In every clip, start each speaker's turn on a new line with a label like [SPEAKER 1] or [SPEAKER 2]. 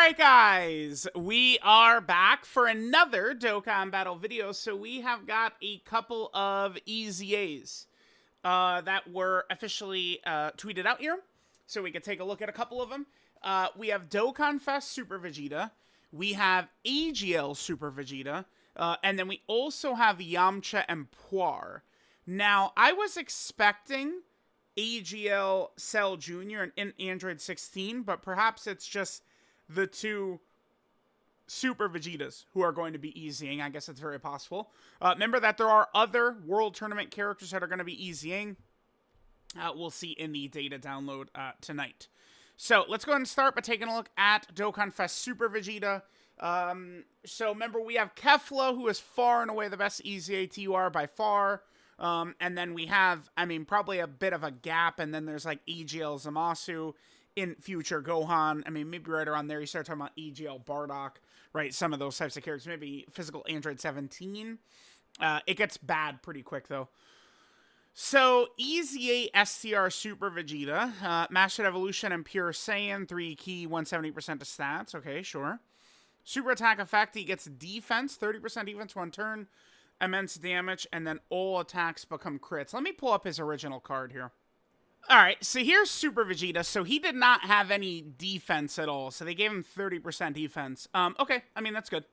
[SPEAKER 1] Alright guys, we are back for another Dokkan Battle video. So we have got a couple of EZAs that were officially tweeted out here. So we can take a look at a couple of them. We have Dokkan Fest Super Vegeta. We have AGL Super Vegeta. And then we also have YAMCHA and Puar. Now, I was expecting AGL Cell Jr. in Android 16, but perhaps it's just the two Super Vegetas who are going to be EZing. I guess it's very possible. Remember that there are other World Tournament characters that are going to be EZing. We'll see in the data download tonight. So let's go ahead and start by taking a look at Dokkan Fest Super Vegeta. So remember, we have Kefla, who is far and away the best EZA TUR by far. And then we have, I mean, probably a bit of a gap, and then there's like AGL Zamasu in future Gohan. I mean, maybe right around there you start talking about EGL Bardock, right? Some of those types of characters, maybe physical Android 17. It gets bad pretty quick though. So EZA STR Super Vegeta, Mastered Evolution and Pure Saiyan, 3 key, 170% to stats. Okay, sure. Super attack effect, he gets defense, 30% defense 1 turn, immense damage, and then all attacks become crits. Let me pull up his original card here. Alright, so here's Super Vegeta. So he did not have any defense at all. So they gave him 30% defense. Okay, I mean, that's good.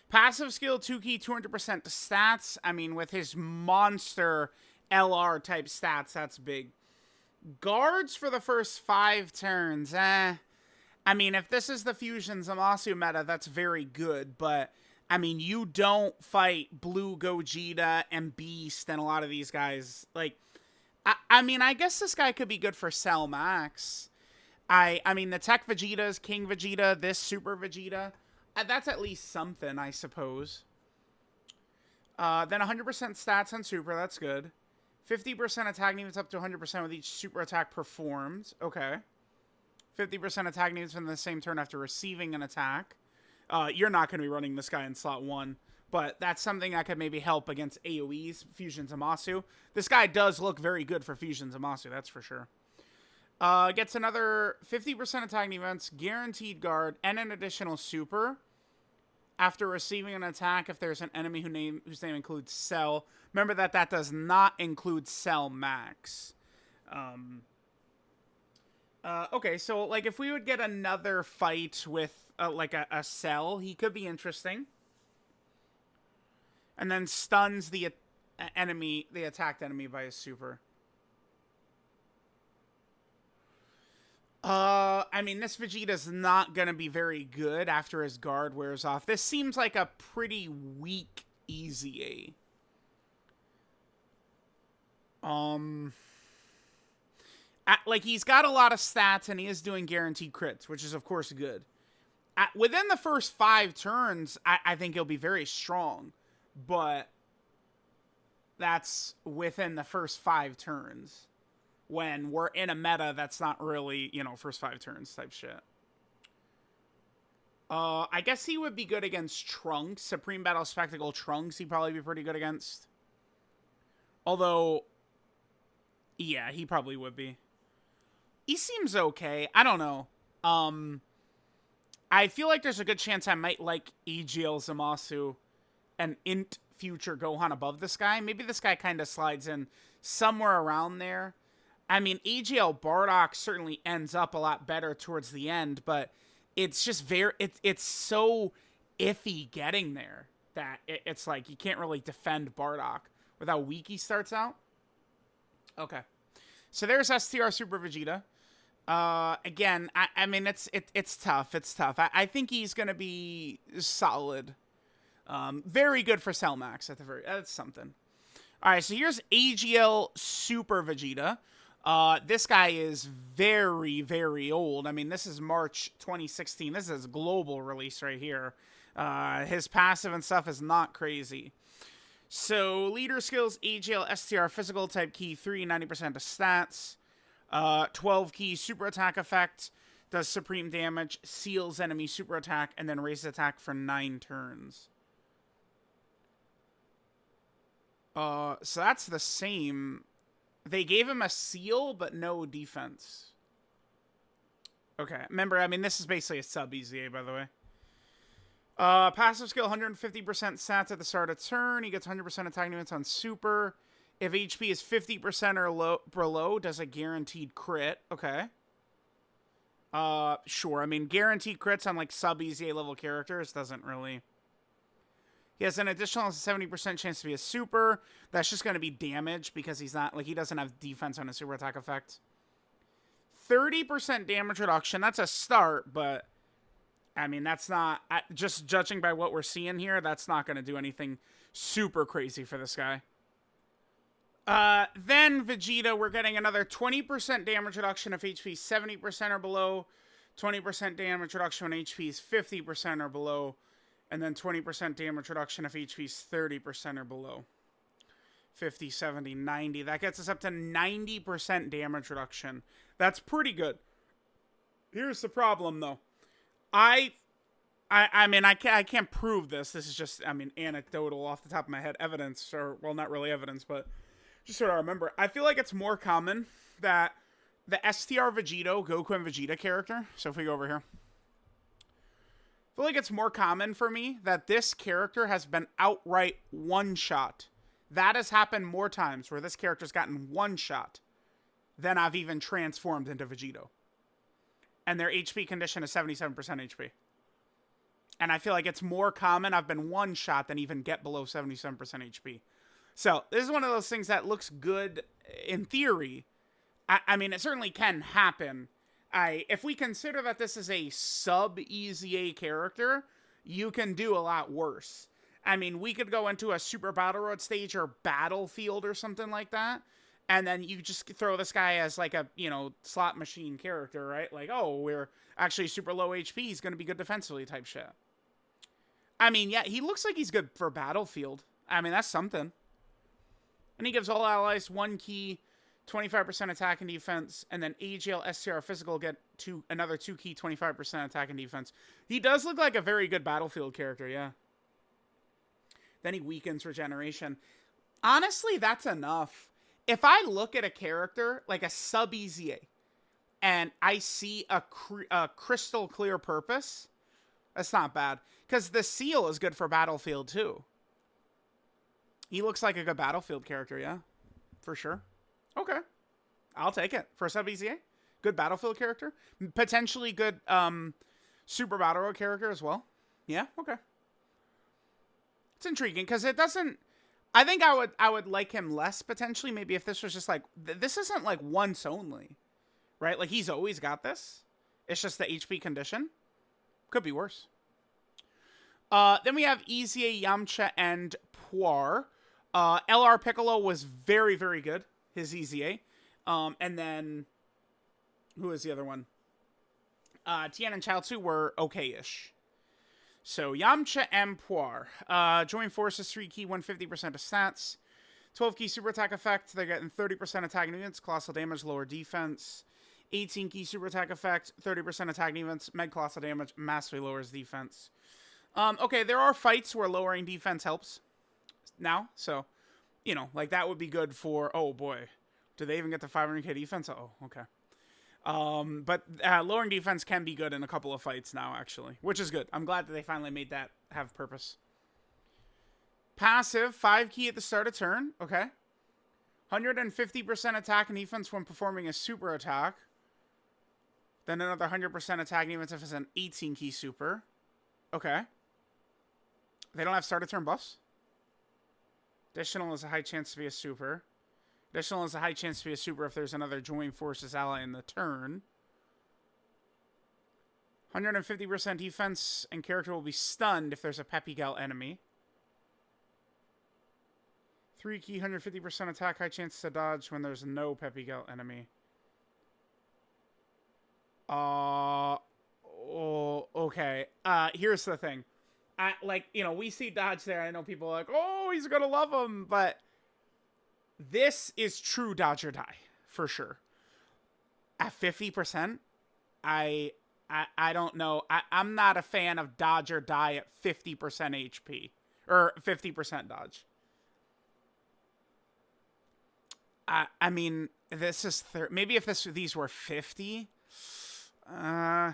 [SPEAKER 1] Passive skill, 2 key, 200% to stats. I mean, with his monster LR type stats, that's big. Guards for the first 5 turns, I mean, if this is the Fusion Zamasu meta, that's very good. But, I mean, you don't fight Blue Gogeta and Beast and a lot of these guys. Like, I mean, I guess this guy could be good for Cell Max. I mean, the Tech Vegetas, King Vegeta, this Super Vegeta, that's at least something, I suppose. Then 100% stats on Super, that's good. 50% attack needs up to 100% with each Super attack performed. Okay. 50% attack needs from the same turn after receiving an attack. You're not going to be running this guy in slot 1. But that's something that could maybe help against AoE's Fusion Zamasu. This guy does look very good for Fusion Zamasu, that's for sure. Gets another 50% attack events, guaranteed guard, and an additional super. After receiving an attack, if there's an enemy whose name includes Cell. Remember that does not include Cell Max. Okay, so like if we would get another fight with like a Cell, he could be interesting. And then stuns the enemy, the attacked enemy by a super. I mean, this Vegeta's not gonna be very good after his guard wears off. This seems like a pretty weak EZA. Like, he's got a lot of stats, and he is doing guaranteed crits, which is, of course, good. Within the first 5 turns, I think he'll be very strong. But that's within the first 5 turns. When we're in a meta that's not really, you know, first 5 turns type shit. I guess he would be good against Trunks. Supreme Battle Spectacle Trunks he'd probably be pretty good against. Although, yeah, he probably would be. He seems okay. I don't know. I feel like there's a good chance I might like AGL Zamasu and int future Gohan above this guy. Maybe this guy kind of slides in somewhere around there. I mean, AGL Bardock certainly ends up a lot better towards the end, but it's just very, it's so iffy getting there that it's like you can't really defend Bardock with how weak he starts out. Okay. So there's STR Super Vegeta. Again, I mean, it's tough. It's tough. I think he's going to be solid. Very good for Cell Max at the very, that's something. All right, so here's AGL Super Vegeta. This guy is very, very old. I mean, this is March 2016. This is his global release right here. His passive and stuff is not crazy. So, leader skills, AGL STR physical type key 3, 90% to stats. 12 key super attack effect. Does supreme damage, seals enemy super attack, and then raises attack for 9 turns. So that's the same. They gave him a seal, but no defense. Okay. Remember, I mean, this is basically a sub EZA, by the way. Passive skill, 150% stats at the start of turn. He gets 100% attack units on super. If HP is 50% or below, does a guaranteed crit. Okay. Sure. I mean, guaranteed crits on, like, sub EZA level characters doesn't really... He has an additional 70% chance to be a super. That's just going to be damage because he's not, like, he doesn't have defense on a super attack effect. 30% damage reduction. That's a start, but I mean, that's not, just judging by what we're seeing here, that's not going to do anything super crazy for this guy. Then Vegeta, we're getting another 20% damage reduction if HP is 70% or below, 20% damage reduction when HP is 50% or below, and then 20% damage reduction if HP is 30% or below. 50, 70, 90. That gets us up to 90% damage reduction. That's pretty good. Here's the problem, though. I mean, I can't prove this. This is just, I mean, anecdotal off the top of my head evidence, or, well, not really evidence, but just so I remember. I feel like it's more common that the STR Vegeta, Goku and Vegeta character, so if we go over here, I feel like it's more common for me that this character has been outright one-shot. That has happened more times where this character's gotten one-shot than I've even transformed into Vegito. And their HP condition is 77% HP. And I feel like it's more common I've been one-shot than even get below 77% HP. So, this is one of those things that looks good in theory. I mean, it certainly can happen. If we consider that this is a sub-EZA character, you can do a lot worse. I mean, we could go into a Super Battle Road stage or Battlefield or something like that, and then you just throw this guy as, like, a, you know, slot machine character, right? Like, oh, we're actually super low HP, he's going to be good defensively type shit. I mean, yeah, he looks like he's good for Battlefield. I mean, that's something. And he gives all allies 1 key, 25% attack and defense, and then AGL STR physical get another 2 key, 25% attack and defense. He does look like a very good Battlefield character, yeah. Then he weakens regeneration. Honestly, that's enough. If I look at a character, like a sub-EZA, and I see a crystal clear purpose, that's not bad. Because the Seal is good for Battlefield, too. He looks like a good Battlefield character, yeah. For sure. Okay. I'll take it. For a sub-EZA, good Battlefield character. Potentially good Super Battle Road character as well. Yeah, okay. It's intriguing, because it doesn't... I think I would like him less, potentially, maybe if this was just like... This isn't, like, once only. Right? Like, he's always got this. It's just the HP condition. Could be worse. Then we have EZA, Yamcha, and Puar. LR Piccolo was very, very good. His EZA. And then... Who is the other one? Tien and Chaozu were okay-ish. So, Yamcha and Puar. Join forces, 3 key, 150% of stats. 12 key super attack effect. They're getting 30% attack units, colossal damage, lower defense. 18 key super attack effect, 30% attack defense, med colossal damage, massively lowers defense. Okay, there are fights where lowering defense helps now. So, you know, like that would be good for, oh boy, do they even get to 500k defense? Oh, okay. But lowering defense can be good in a couple of fights now, actually, which is good. I'm glad that they finally made that have purpose. Passive, 5 key at the start of turn. Okay. 150% attack and defense when performing a super attack. Then another 100% attack and defense if it's an 18 key super. Okay. They don't have start of turn buffs. Additional is a high chance to be a super. Additional is a high chance to be a super if there's another join forces ally in the turn. 150% defense and character will be stunned if there's a Peppy Gal enemy. 3 key, 150% attack, high chance to dodge when there's no Peppy Gal enemy. Oh, okay. Here's the thing. We see dodge there. I know people are like, oh, he's gonna love him, but this is true dodge or die for sure. At 50%, I don't know. I'm not a fan of dodge or die at 50% HP or 50% dodge. I mean, this is maybe if these were 50. I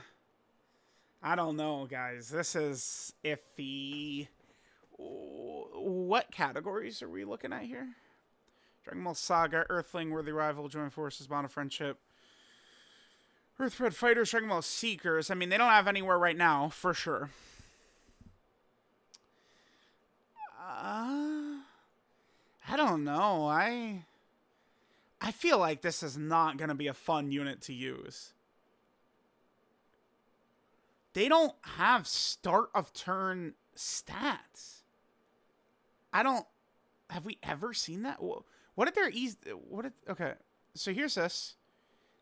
[SPEAKER 1] don't know, guys. This is iffy. What categories are we looking at here? Dragon Ball Saga, Earthling, Worthy Rival, Joint Forces, Bond of Friendship, Earthred Fighters, Dragon Ball Seekers. I mean, they don't have anywhere right now, for sure. I don't know. I feel like this is not going to be a fun unit to use. They don't have start of turn stats. Have we ever seen that? What did their okay. So here's this.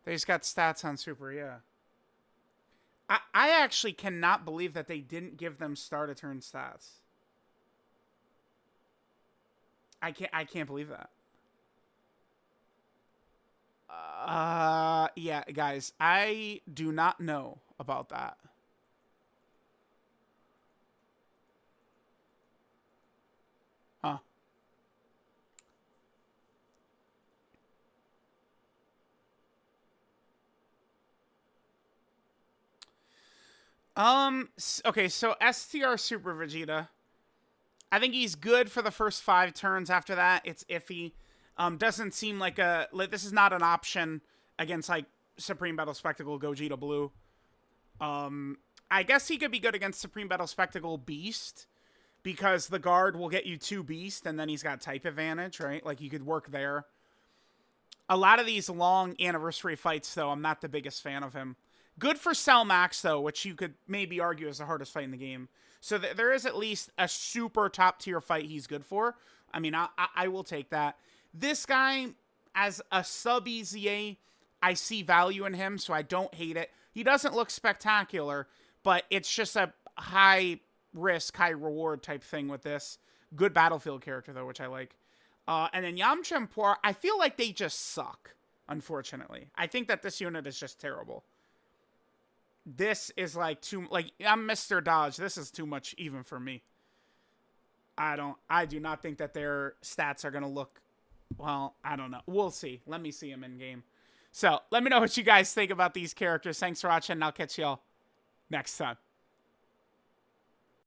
[SPEAKER 1] They just got stats on Super, yeah. I actually cannot believe that they didn't give them start of turn stats. I can't believe that. Yeah, guys, I do not know about that. Huh. Okay, so STR Super Vegeta. I think he's good for the first 5 turns. After that, it's iffy. Doesn't seem like this is not an option against like Supreme Battle Spectacle Gogeta Blue. I guess he could be good against Supreme Battle Spectacle Beast because the guard will get you 2 Beast and then he's got type advantage, right? Like you could work there. A lot of these long anniversary fights, though, I'm not the biggest fan of him. Good for Cell Max, though, which you could maybe argue is the hardest fight in the game. So there is at least a super top-tier fight he's good for. I mean, I will take that. This guy, as a sub-EZA, I see value in him, so I don't hate it. He doesn't look spectacular, but it's just a high-risk, high-reward type thing with this. Good battlefield character, though, which I like. And then YAMCHA Puar, I feel like they just suck, unfortunately. I think that this unit is just terrible. This is like I'm Mr. Dodge. This is too much even for me. I do not think that their stats are going to look, well, I don't know. We'll see. Let me see them in game. So let me know what you guys think about these characters. Thanks for watching, and I'll catch y'all next time.